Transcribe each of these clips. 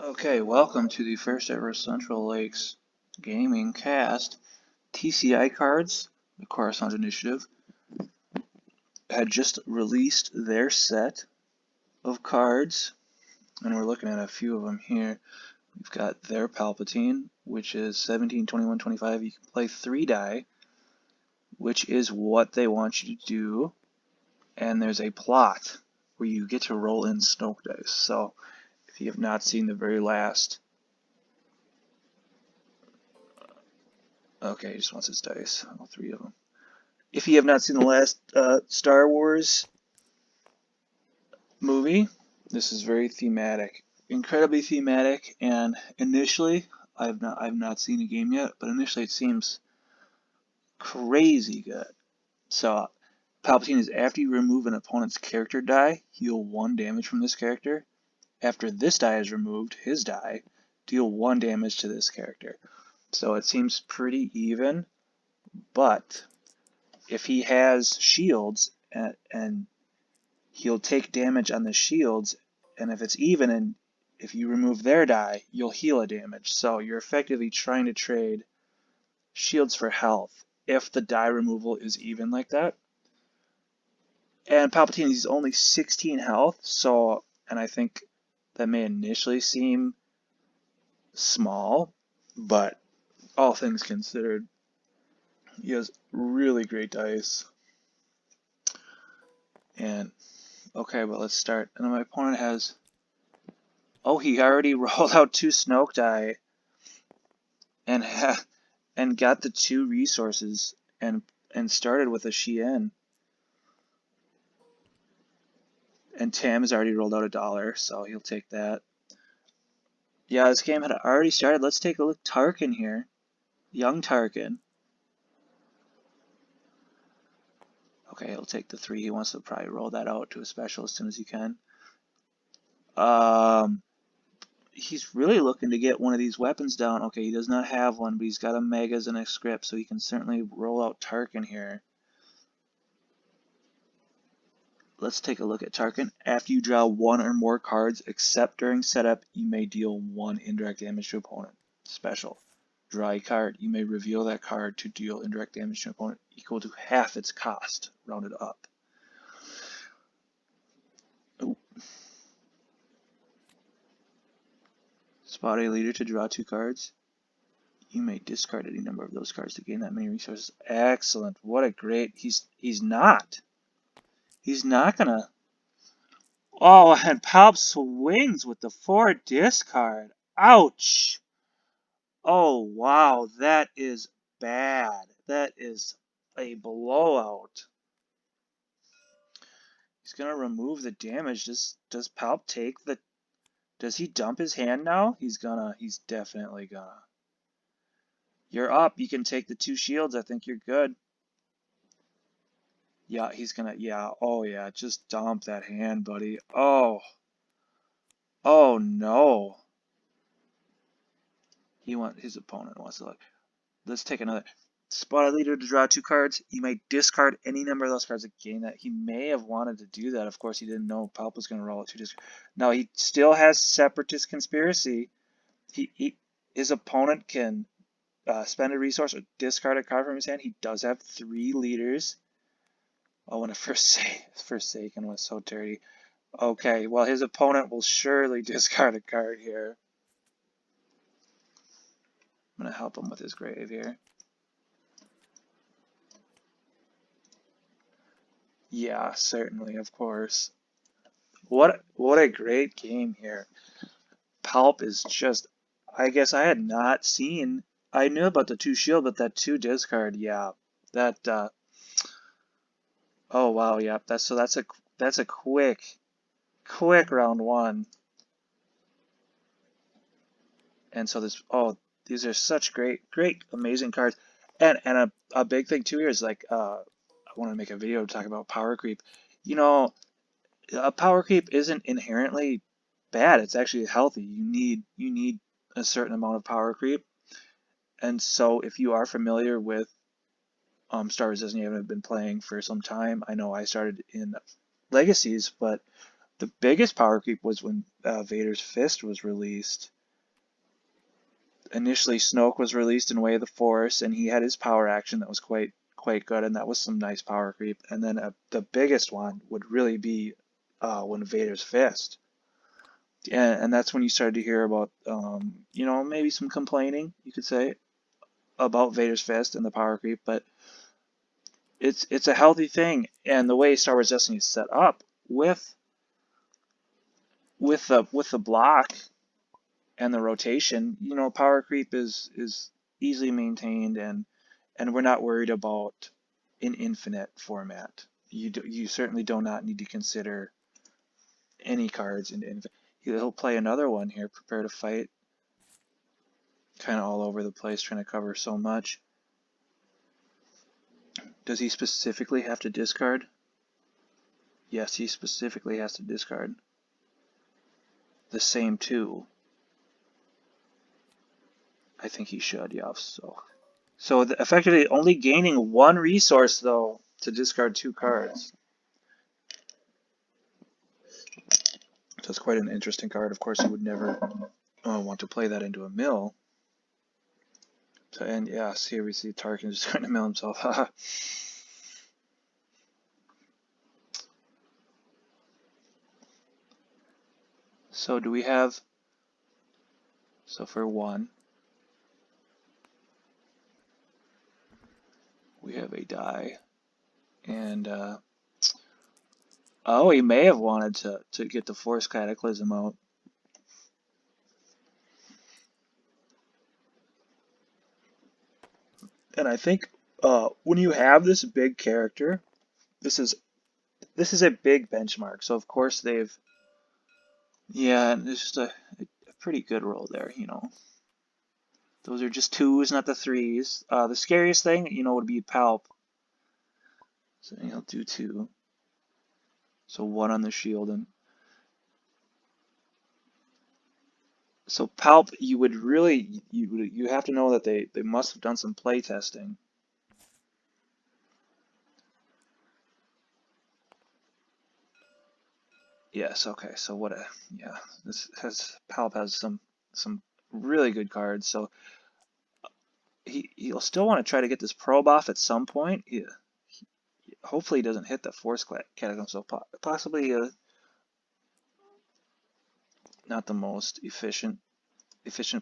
Okay, welcome to the first ever Central Lakes Gaming Cast. TCI Cards, the Coruscant Initiative, had just released their set of cards, and we're looking at a few of them here. We've got their Palpatine, which is 17, 21, 25. You can play 3 die, which is what they want you to do, and there's a plot where you get to roll in Snoke dice. So, if you have not seen the very last. Okay, he just wants his dice, all 3 of them. If you have not seen the last Star Wars movie, this is very thematic, incredibly thematic. And initially, I've not seen a game yet, but initially it seems crazy good. So, Palpatine is after you remove an opponent's character die, heal 1 damage from this character. After this die is removed, his die, deal 1 damage to this character. So it seems pretty even, but if he has shields and he'll take damage on the shields, and if it's even and if you remove their die, you'll heal a damage. So you're effectively trying to trade shields for health if the die removal is even like that. And Palpatine is only 16 health, so, and I think that may initially seem small, but all things considered, he has really great dice. And okay, well, let's start. And my opponent has, oh, he already rolled out 2 Snoke die and and got the 2 resources and started with a Shien. And Tam has already rolled out $1, so he'll take that. Yeah, this game had already started. Let's take a look. Tarkin here, young Tarkin. Okay, he'll take the 3. He wants to probably roll that out to a special as soon as he can. He's really looking to get one of these weapons down. Okay, he does not have one, but he's got a Megas and a script, so he can certainly roll out Tarkin here. Let's take a look at Tarkin. After you draw 1 or more cards, except during setup, you may deal 1 indirect damage to opponent. Special. Draw a card. You may reveal that card to deal indirect damage to opponent equal to half its cost, rounded up. Ooh. Spot a leader to draw 2 cards. You may discard any number of those cards to gain that many resources. Excellent. What a great... He's not. He's not gonna... Oh, and Palp swings with the 4 discard. Ouch! Oh, wow, that is bad. That is a blowout. He's gonna remove the damage. Does Palp take the... Does he dump his hand now? He's definitely gonna. You're up. You can take the 2 shields. I think you're good. Yeah, he's gonna, yeah, oh yeah, just dump that hand, buddy. Oh. Oh no. His opponent wants to look. Let's take another. Spot a leader to draw 2 cards. You may discard any number of those cards to gain that. He may have wanted to do that. Of course, he didn't know Palp was going to roll a 2 discard. Now, he still has Separatist Conspiracy. His opponent can spend a resource or discard a card from his hand. He does have 3 leaders. Oh, and a Forsaken was so dirty. Okay, well, his opponent will surely discard a card here. I'm going to help him with his grave here. Yeah, certainly, of course. What a great game here. Palp is just, I guess I had not seen, I knew about the 2 shield, but that 2 discard, yeah. That, oh wow, yeah, that's a quick round 1. And so these are such great, amazing cards. And a big thing too here is like, I want to make a video to talk about power creep. You know, a power creep isn't inherently bad. It's actually healthy. You need a certain amount of power creep. And so if you are familiar with Star Wars Disney, you haven't been playing for some time. I know I started in Legacies, but the biggest power creep was when Vader's Fist was released. initially Snoke was released in Way of the Force, and he had his power action that was quite good, and that was some nice power creep. And then the biggest one would really be when Vader's fist, and that's when you started to hear about maybe some complaining, you could say, about Vader's fist and the power creep, but it's a healthy thing, and the way Star Wars Destiny is set up with the block and the rotation, power creep is easily maintained, and we're not worried about an infinite format. You certainly do not need to consider any cards in infinite. He'll play another one here. Prepare to fight. Kind of all over the place, trying to cover so much. Does he specifically have to discard? Yes, he specifically has to discard the same two. I think he should, yeah. So effectively only gaining one resource, though, to discard two cards. So it's quite an interesting card. Of course, you would never want to play that into a mill. So, and yeah, see, here we see Tarkin just trying to mill himself. So do we have... So for one, we have a die. And, oh, he may have wanted to get the Force Cataclysm out. And I think when you have this big character, this is a big benchmark. So of course yeah, and it's just a pretty good roll there, Those are just twos, not the threes. The scariest thing, would be Palp. So he'll do two. So one on the shield, and so Palp, you would really you have to know that they must have done some play testing. Yes, okay. So yeah, Palp has some really good cards. So he'll still want to try to get this probe off at some point. Hopefully he doesn't hit the Force Catacomb, so possibly not the most efficient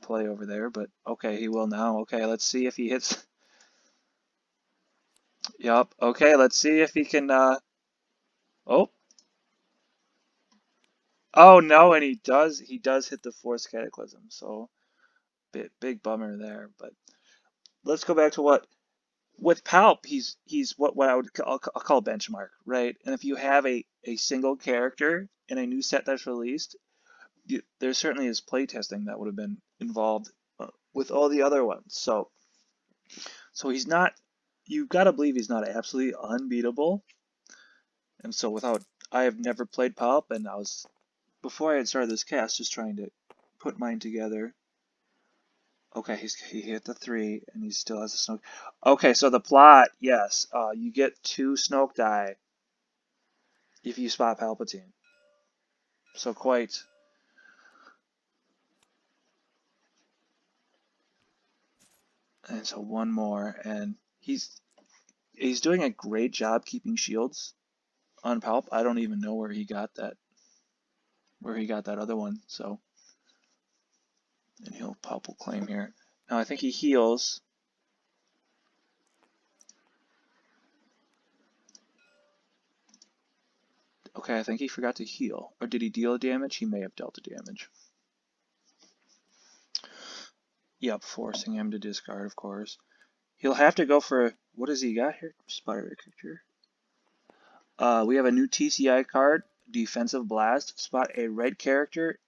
play over there, but okay, he will now. Okay, let's see if he hits. Yup. Okay, let's see if he can. Oh, oh no, and he does. He does hit the Force Cataclysm. So big bummer there. But let's go back to what with Palp. He's what I'll call benchmark, right? And if you have a single character in a new set that's released, there certainly is playtesting that would have been involved with all the other ones. So he's not. You've got to believe he's not absolutely unbeatable. And so I have never played Palp, and before I had started this cast, just trying to put mine together. Okay, he hit the 3, and he still has a Snoke. Okay, so the plot, yes, you get 2 Snoke die if you spot Palpatine. So quite. And so one more, and he's doing a great job keeping shields on Palp. I don't even know where he got that other one. So, and Palp will claim here. Now I think he heals. Okay, I think he forgot to heal. Or did he deal damage? He may have dealt damage. Yep, forcing him to discard, of course. He'll have to go for, what has he got here? Spider picture. We have a new TCI card, Defensive Blast. Spot a red character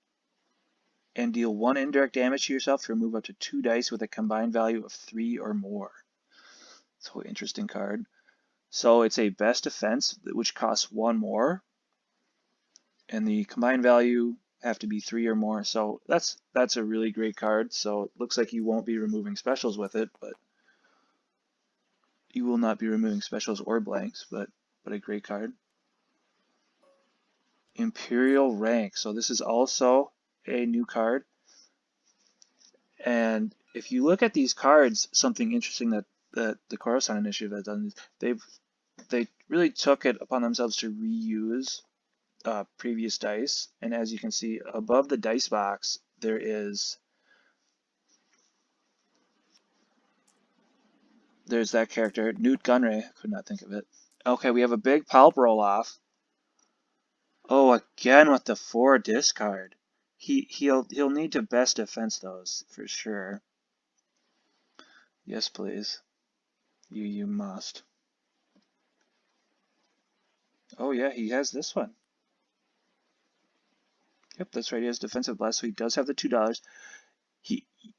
and deal 1 indirect damage to yourself to remove up to 2 dice with a combined value of 3 or more. So interesting card. So it's a best defense, which costs 1 more. And the combined value have to be 3 or more. So that's a really great card. So it looks like you won't be removing specials with it, but you will not be removing specials or blanks, but a great card. Imperial Rank. So this is also a new card. And if you look at these cards, something interesting that the Coruscant Initiative has done is they really took it upon themselves to reuse previous dice, and as you can see above the dice box, there's that character, Newt Gunray. Could not think of it. Okay, we have a big Palp roll off. Oh, again with the 4 discard. He'll need to best defense those for sure. Yes, please. You must. Oh yeah, he has this one. Yep, that's right. He has defensive blast, so he does have the $2.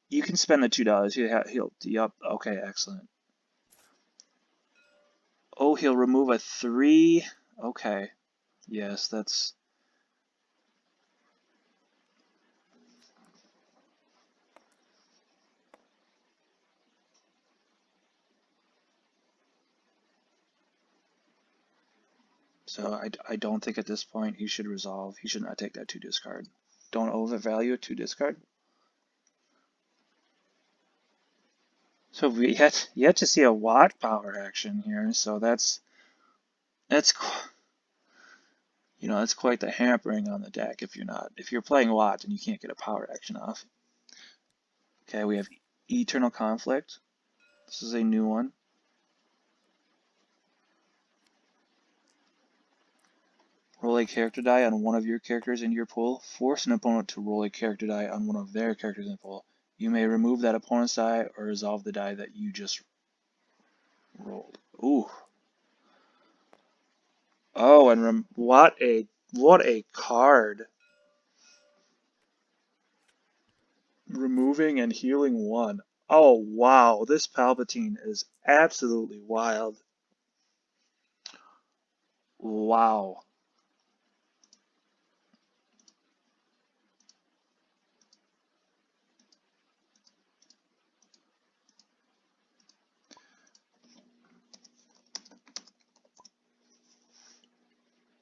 You can spend the $2. Yep. Okay, excellent. Oh, he'll remove a 3. Okay. Yes, that's. So I don't think at this point he should resolve. He should not take that 2 discard. Don't overvalue a 2 discard. So we yet to see a Watt power action here. So that's that's quite the hampering on the deck if you're playing Watt and you can't get a power action off. Okay, we have Eternal Conflict. This is a new one. Roll a character die on one of your characters in your pool. Force an opponent to roll a character die on one of their characters in the pool. You may remove that opponent's die or resolve the die that you just rolled. Ooh. Oh, and what a card. Removing and healing 1. Oh wow, this Palpatine is absolutely wild. Wow.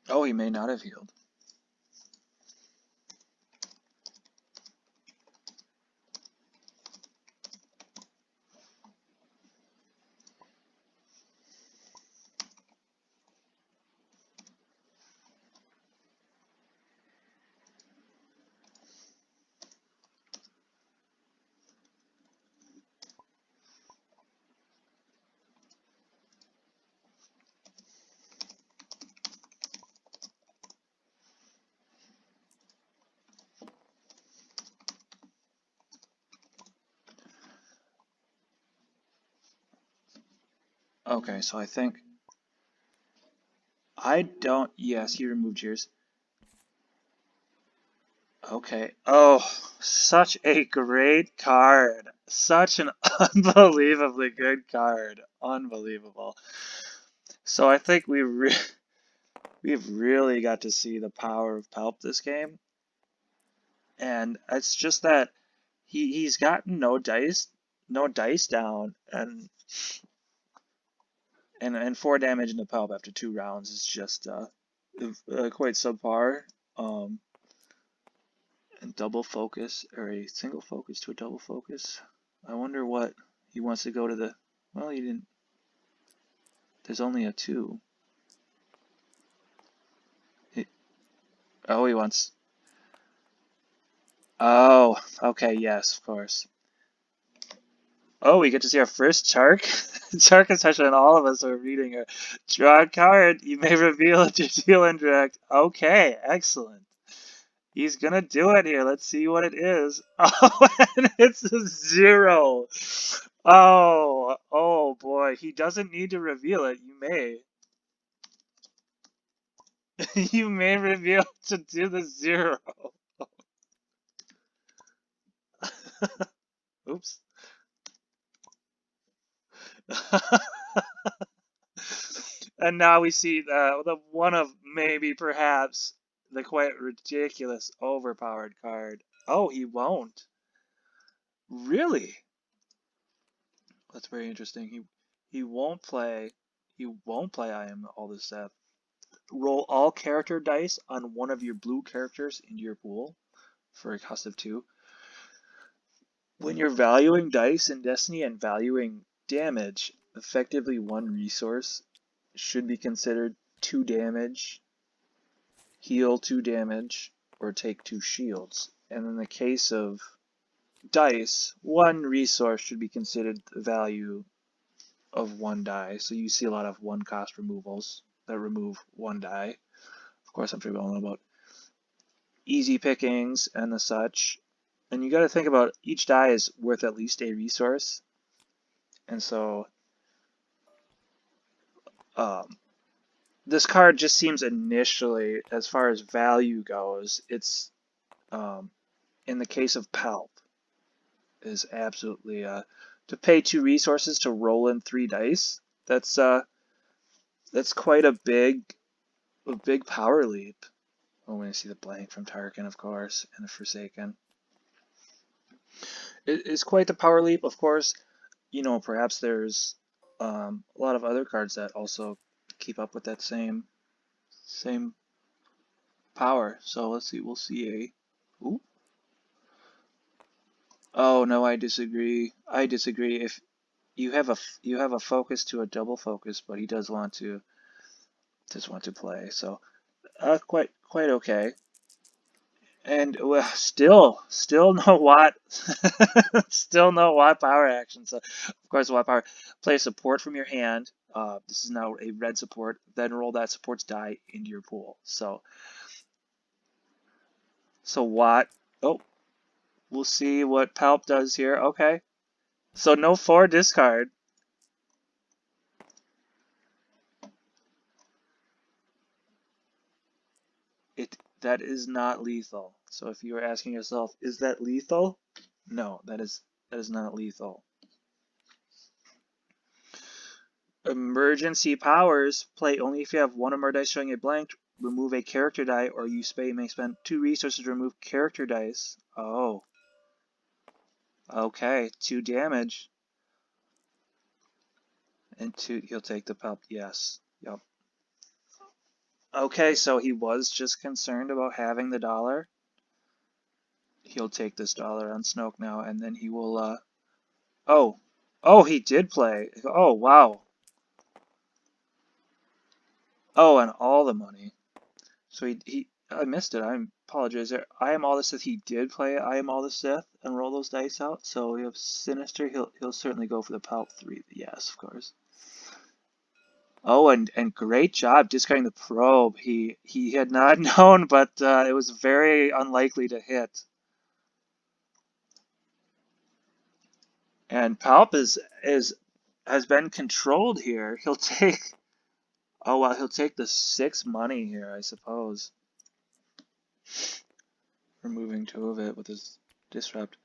Oh, he may not have healed. Okay, so I think yes, he removed yours. Okay. Oh, such a great card. Such an unbelievably good card. Unbelievable. So I think we've really got to see the power of Palp this game. And it's just that he's gotten no dice down, and 4 damage into Palp after 2 rounds is just quite subpar. And double focus, or a single focus to a double focus. I wonder what he wants to go to the. Well, he didn't. There's only a 2. He, oh, he wants. Oh, okay, yes, of course. Oh, we get to see our first Chark. Chark is touching on all of us are reading her. Draw a card. You may reveal it to deal indirect. Okay, excellent. He's gonna do it here. Let's see what it is. Oh, and it's a 0. Oh boy. He doesn't need to reveal it. You may. You may reveal to do the 0. Oops. And now we see the one of maybe perhaps the quite ridiculous overpowered card. Oh, he won't. Really? That's very interesting. He won't play. He won't play I am all this stuff. Roll all character dice on one of your blue characters into your pool for a cost of 2. When you're valuing dice in Destiny and valuing damage, effectively one resource should be considered 2 damage, heal 2 damage, or take 2 shields. And in the case of dice, one resource should be considered the value of 1 die. So you see a lot of 1 cost removals that remove 1 die. Of course, I'm sure we all know about easy pickings and the such. And you got to think about each die is worth at least a resource. And so this card just seems initially, as far as value goes, it's in the case of Palp, is absolutely to pay 2 resources to roll in 3 dice. That's quite a big power leap. Oh, when I see the blank from Tarkin, of course, and the Forsaken. It is quite the power leap, of course. You know, perhaps there's a lot of other cards that also keep up with that same power. So let's see. We'll see a. Ooh. Oh no, I disagree. I disagree. If you have a focus to a double focus, but he does want to play. So quite okay. And well, still no Watt, still no Watt power action. So of course, Watt power, play support from your hand. This is now a red support. Then roll that support's die into your pool. So Watt. Oh, we'll see what Palp does here. Okay, so no 4 discard. That is not lethal. So if you are asking yourself, is that lethal? No, that is not lethal. Emergency powers, play only if you have 1 or more dice showing a blank, remove a character die, or you may spend 2 resources to remove character dice. Oh. Okay, 2 damage. And 2, he'll take the Palp. Yes. Yep. Okay, so he was just concerned about having the dollar. He'll take this dollar on Snoke now, and then he will, oh. Oh, he did play. Oh, wow. Oh, and all the money. So I missed it. I apologize there. I am all the Sith. He did play I am all the Sith and roll those dice out. So we have Sinister. He'll certainly go for the Palp 3. Yes, of course. Oh, and great job discarding the probe. He had not known, but it was very unlikely to hit. And Palp has been controlled here. He'll take. Oh well, he'll take the 6 money here, I suppose. Removing 2 of it with his disrupt.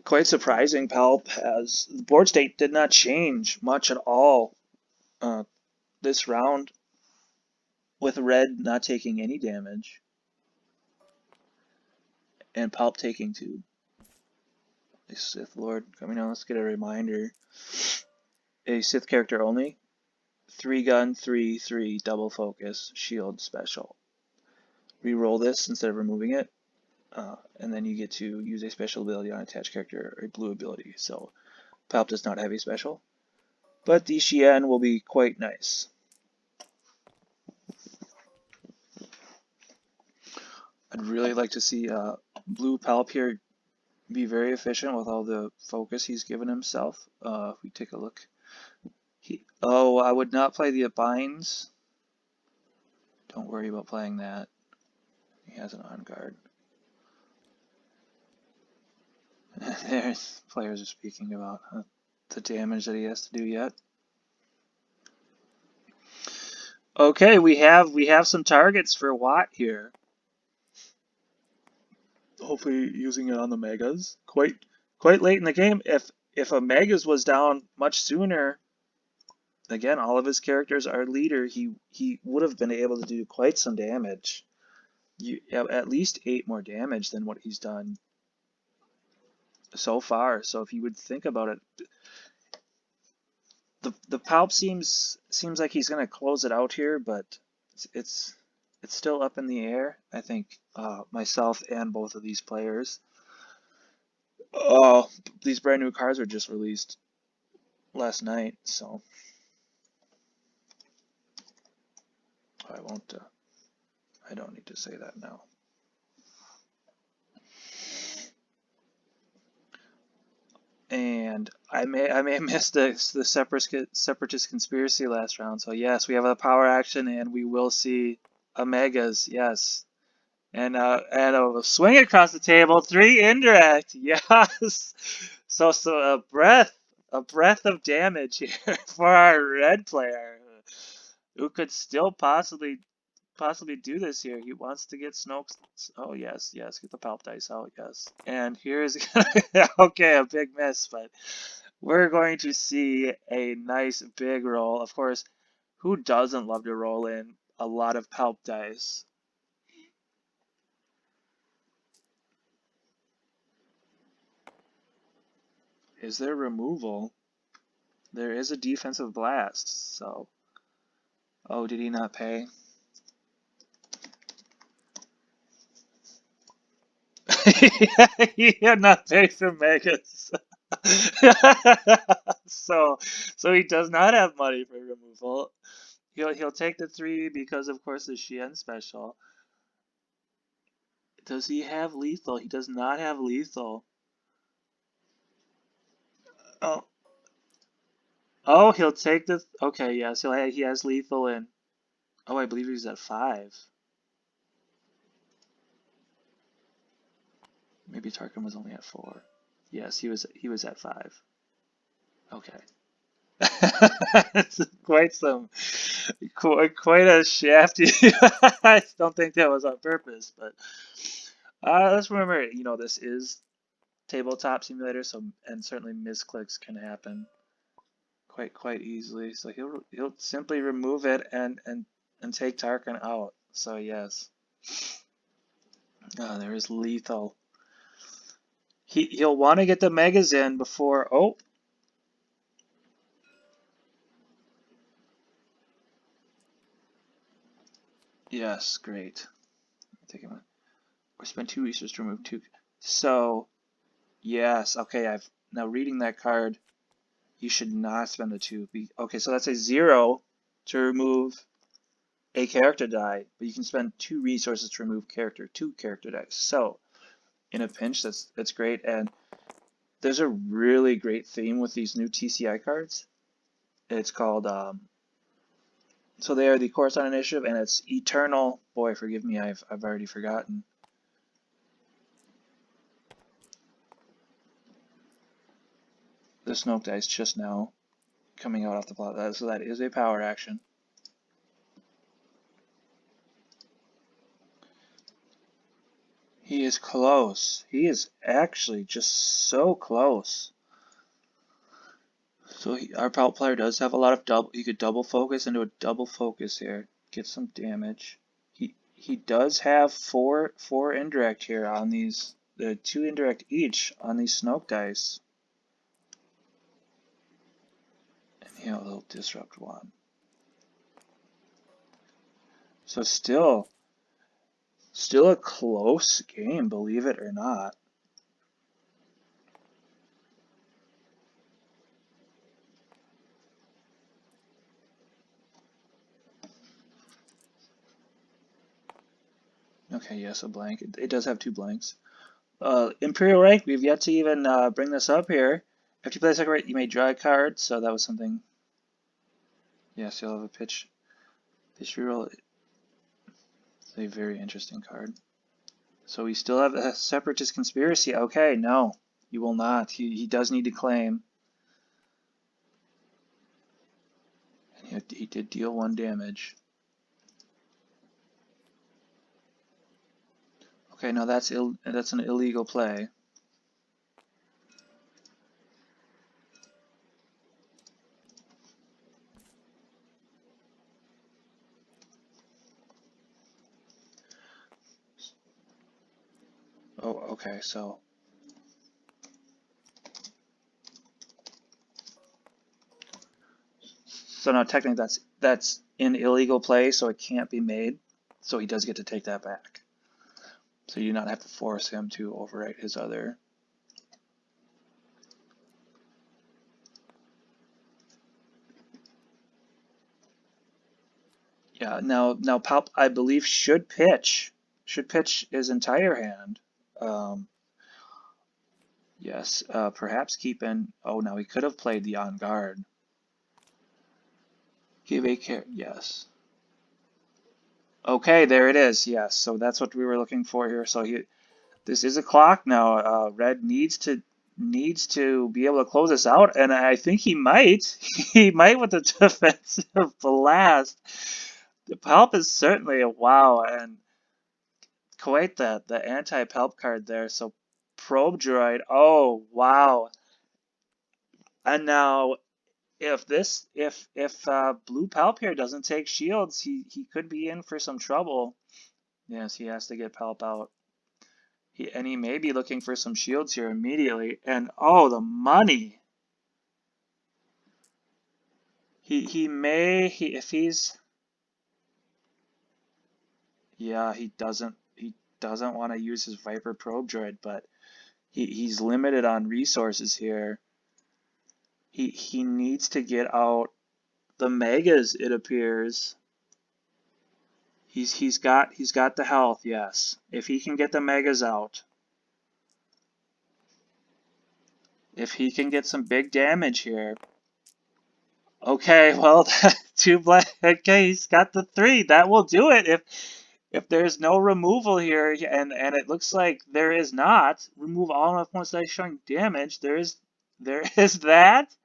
Quite surprising, Palp, as the board state did not change much at all this round, with red not taking any damage and Palp taking 2. A Sith Lord coming on. Let's get a reminder. A Sith character only. 3 gun, 3/3 double focus shield special. Reroll this instead of removing it, and then you get to use a special ability on attached character or a blue ability. So Palp does not have a special, but the Xian will be quite nice. I'd really like to see blue Palp here be very efficient with all the focus he's given himself. If we take a look. Oh, I would not play the Binds. Don't worry about playing that. He has an on guard. There's players are speaking about the damage that he has to do yet. Okay, we have some targets for Watt here. Hopefully using it on the Megas. Quite late in the game. If a Megas was down much sooner, again, all of his characters are leader. He would have been able to do quite some damage. You have at least 8 more damage than what he's done so far. So if you would think about it, the Palp seems like he's gonna close it out here, but it's It's still up in the air. I think myself and both of these players. Oh, these brand new cards were just released last night, so I won't. I don't need to say that now. And I may have missed the separatist conspiracy last round. So yes, we have a power action, and we will see Omegas. Yes, and a swing across the table, 3 indirect. Yes. So a breath of damage here for our red player, who could still possibly do this here. He wants to get Snoke's. Oh yes, yes, get the Palp dice out. Yes, and here's okay, a big miss, but we're going to see a nice big roll. Of course, who doesn't love to roll in a lot of Palp dice? Is there removal? There is a defensive blast, so. Oh, did he not pay? He had not paid for Megas. So he does not have money for removal. He'll take the 3 because of course the Xian special. Does he have lethal? He does not have lethal. Oh, oh, he'll take the. Okay, yes, he has lethal in. Oh, I believe he's at 5. Maybe Tarkin was only at 4. Yes, he was at 5. Okay. It's quite a shafty. I don't think that was on purpose, but let's remember, this is tabletop simulator, so and certainly misclicks can happen quite easily. So he'll simply remove it and take Tarkin out. So yes, there is lethal. He'll want to get the megas in before. Oh, yes, great. Take him. Or spend 2 resources to remove 2. So yes, okay. I've now reading that card. You should not spend the 2. Okay, so that's a 0 to remove a character die, but you can spend 2 resources to remove 2 character dice. So in a pinch, that's great. And there's a really great theme with these new TCI cards. It's called so they are the Coruscant Initiative, and it's Eternal. Boy, forgive me, I've already forgotten. The Snoke dice just now coming out off the plot. So that is a power action. He is close. He is actually just so close. So our Palp player does have a lot of double. He could double focus into a double focus here. Get some damage. He does have four indirect here on these. The 2 indirect each on these Snoke dice. And he'll disrupt 1. So still a close game, believe it or not. Okay, yes, a blank. It does have 2 blanks. Imperial rank, we've yet to even bring this up here. After you play the second rank, you may draw a card, so that was something. Yes, you'll have a pitch reroll. It's a very interesting card. So we still have a separatist conspiracy. Okay, no, you will not. He does need to claim. And he did deal 1 damage. Okay, now that's an illegal play. Oh, okay, so now technically that's an illegal play, so it can't be made. So he does get to take that back. So you do not have to force him to overwrite his other. Yeah, now Palp, I believe, should pitch. Should pitch his entire hand. Um, yes, perhaps keep in. Oh, now he could have played the on guard. Give a care. Yes. Okay, there it is. Yes, so that's what we were looking for here. So this is a clock now. Red needs to be able to close this out, and I think he might. He might with the defensive blast. The Palp is certainly a wow, and quite the anti-Palp card there. So Probe Droid. Oh wow! And now if Blue Palp here doesn't take shields, he could be in for some trouble. Yes, he has to get Palp out. He may be looking for some shields here immediately. And oh, the money. He may if he's yeah, he doesn't want to use his Viper Probe Droid, but he's limited on resources here. He needs to get out the megas, it appears. He's got the health, yes. If he can get the megas out. If he can get some big damage here. Okay, well, two black. Okay, he's got the 3. That will do it. If there's no removal here, and it looks like there is not, remove all of once that's showing damage. There is that.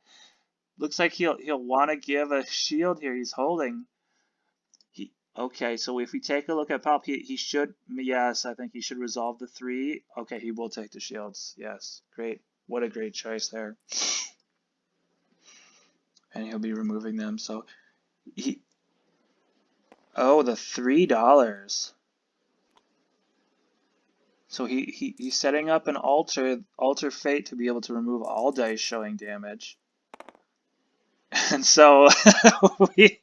Looks like he'll want to give a shield here. He's holding. Okay, so if we take a look at Palp, he should, yes, I think he should resolve the 3. Okay, he will take the shields. Yes, great. What a great choice there. And he'll be removing them. So he, oh, the $3. So he's setting up an alter fate to be able to remove all dice showing damage. And so we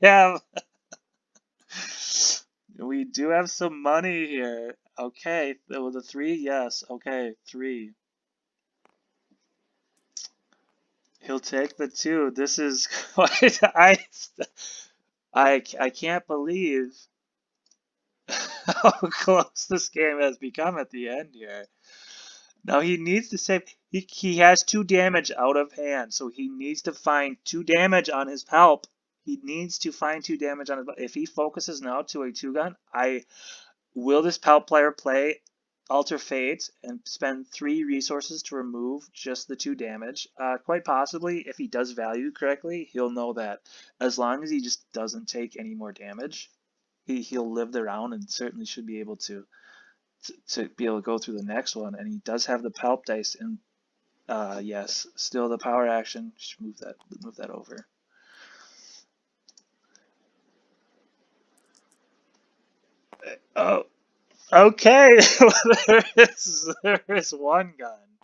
do have some money here. Okay, the 3, yes. Okay, 3. He'll take the 2. This is quite I can't believe how close this game has become at the end here. Now he needs to save. He has 2 damage out of hand, so he needs to find 2 damage on his Palp. He needs to find 2 damage on his. If he focuses now to a 2-gun, will this Palp player play Alter Fate and spend 3 resources to remove just the 2 damage? Quite possibly, if he does value correctly, he'll know that as long as he just doesn't take any more damage, he'll live the round and certainly should be able to be able to go through the next one. And he does have the Palp dice, and yes, still the power action. Just move that over. Oh, okay. there is one gun.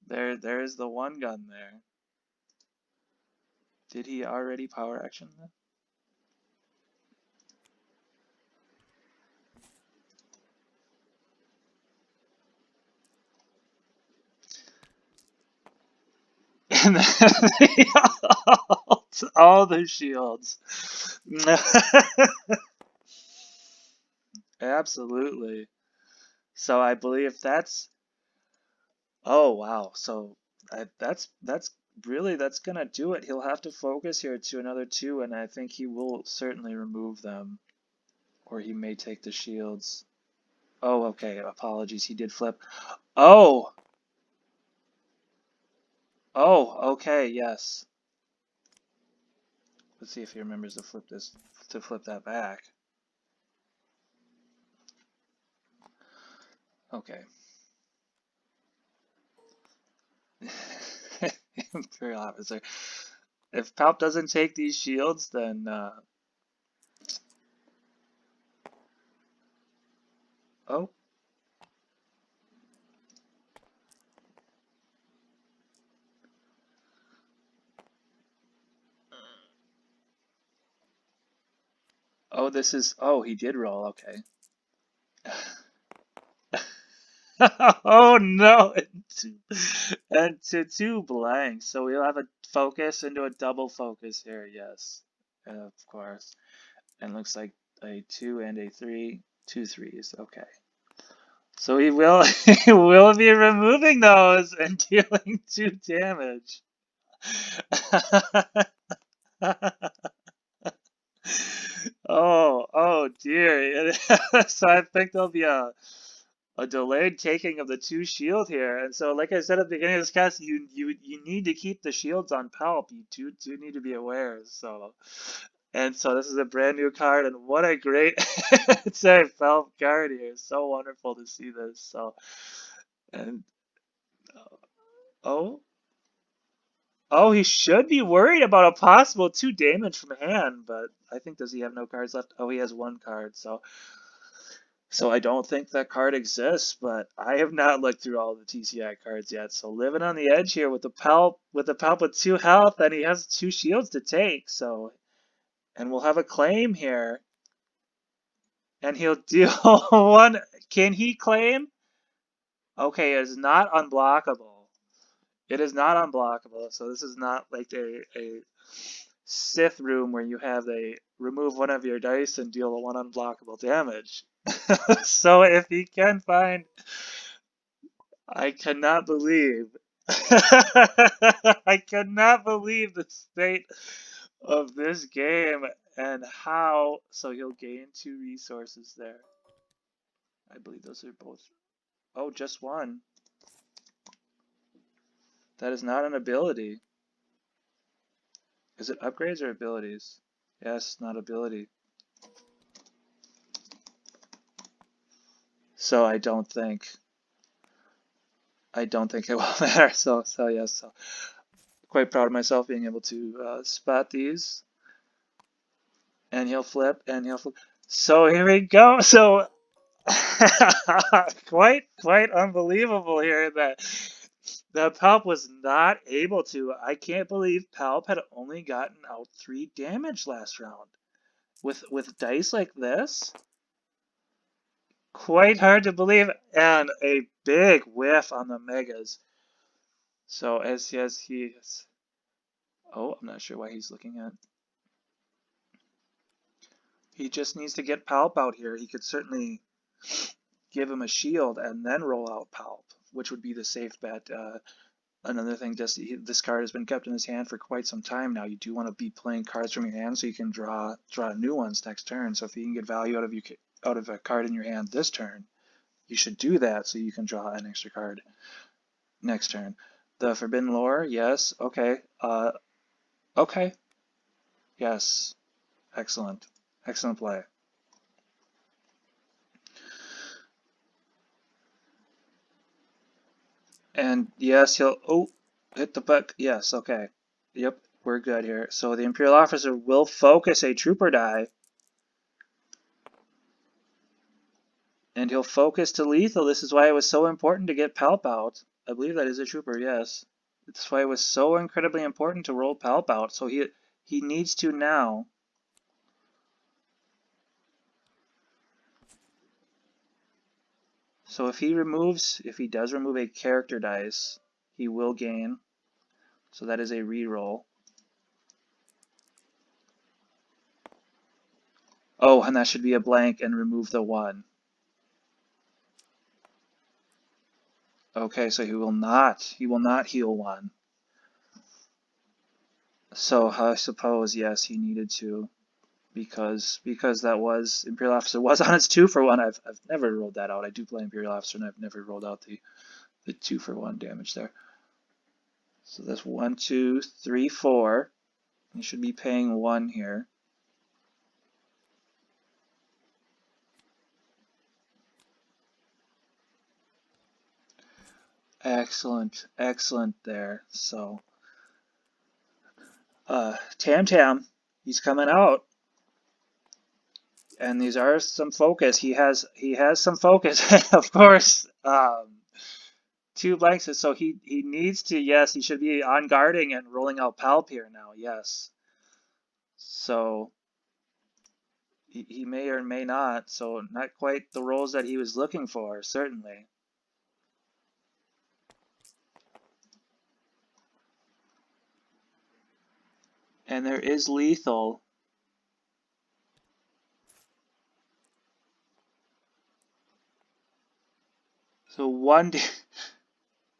There is the one gun there. Did he already power action that? And then all the shields. Absolutely. So I believe that's. Oh wow. So that's really that's gonna do it. He'll have to focus here to another 2, and I think he will certainly remove them, or he may take the shields. Oh, okay. Apologies. He did flip. Oh. Oh, okay. Yes. Let's see if he remembers to flip that back. Okay. Imperial officer. If Palp doesn't take these shields, then oh. Oh, this is, oh, he did roll, okay. Oh no, and to two blanks. So we'll have a focus into a double focus here, yes. Of course. And looks like a two and a three, two threes, okay. So he will he will be removing those and dealing two damage. Oh dear. So I think there'll be a delayed taking of the two shield here. And so like I said at the beginning of this cast, you need to keep the shields on Palp. You do need to be aware. So and so this is a brand new card, and what a great say Palp card here. So wonderful to see this. So and oh oh, he should be worried about a possible two damage from hand, but I think does he have no cards left? Oh, he has one card, so I don't think that card exists, but I have not looked through all the TCI cards yet. So living on the edge here with the Palp with two health, and he has two shields to take. So and we'll have a claim here, and he'll deal one. Can he claim? Okay, it is not unblockable. It is not unblockable. So this is not like a Sith room where you have a remove one of your dice and deal one unblockable damage. So if he can find, I cannot believe, I cannot believe the state of this game and how. So he'll gain two resources there. I believe those are both. Oh, just one. That is not an ability. Is it upgrades or abilities? Yes, not ability. So I don't think it will matter. So yes, so quite proud of myself being able to spot these. And he'll flip, and he'll flip. So here we go. So quite unbelievable here that Palp was not able to. I can't believe Palp had only gotten out 3 damage last round with dice like this. Quite hard to believe, and a big whiff on the megas. So as he is, oh, I'm not sure why he's looking at. He just needs to get Palp out here. He could certainly give him a shield and then roll out Palp, which would be the safe bet. Another thing, just this card has been kept in his hand for quite some time now. You do want to be playing cards from your hand so you can draw new ones next turn. So if you can get value out of a card in your hand this turn, you should do that so you can draw an extra card next turn. The Forbidden Lore, yes, okay. Okay, yes, excellent, excellent play. And yes, he'll hit the buck. Yes, okay. Yep, we're good here. So the Imperial Officer will focus a Trooper die. And he'll focus to lethal. This is why it was so important to get Palp out. I believe that is a Trooper, yes. That's why it was so incredibly important to roll Palp out. So he needs to now. So if he does remove a character dice, he will gain. So that is a reroll. Oh, and that should be a blank and remove the 1. Okay, so he will not heal 1. So I suppose yes, he needed to, because that was Imperial Officer was on its 2-for-1. I've never rolled that out. I do play Imperial Officer, and I've never rolled out the 2-for-1 damage there. So that's 1, 2, 3, 4. You should be paying 1 here. Excellent, excellent there. So, Tam Tam, he's coming out, and these are some focus. He has some focus, of course. 2 blanks, so he needs to. Yes, he should be on guarding and rolling out Palp here now. Yes. So, he may or may not, so not quite the roles that he was looking for, certainly. And there is lethal. So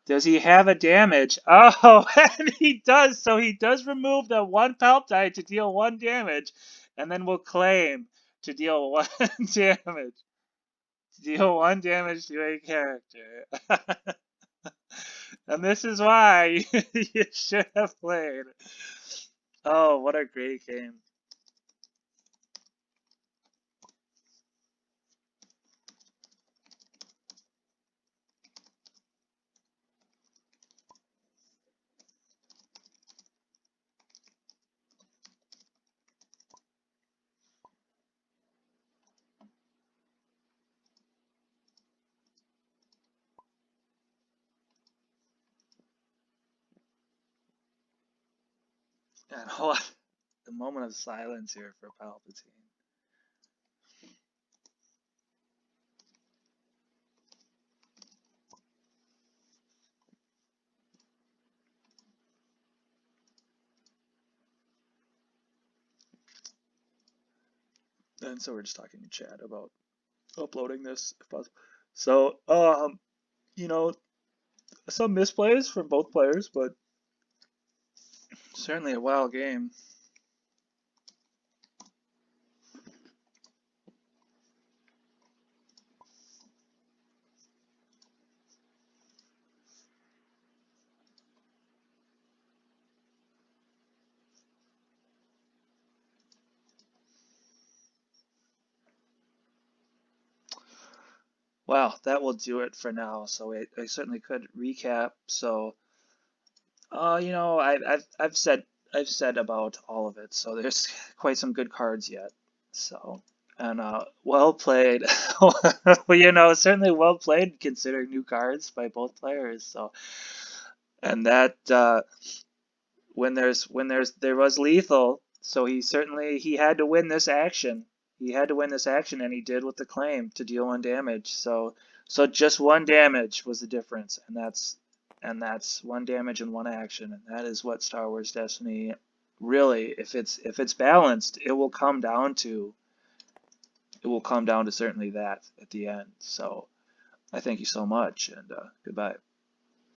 does he have a damage? Oh, and he does. So he does remove the one Palp to deal 1 damage, and then will claim to deal 1 damage. To deal 1 damage to a character. And this is why you should have played. Oh, what a great game. And hold on, the moment of silence here for Palpatine. And so we're just talking in chat about uploading this if possible. So, you know, some misplays from both players, but certainly a wild game. Wow, that will do it for now. So I certainly could recap. So, I've said about all of it. So there's quite some good cards yet. So, and well played. Well, certainly well played considering new cards by both players. So, and that there was lethal, so he had to win this action. He had to win this action, and he did with the claim to deal 1 damage. So just 1 damage was the difference, and that's 1 damage in 1 action, and that is what Star Wars Destiny really, if it's balanced, it will come down to certainly that at the end. So I thank you so much, and goodbye.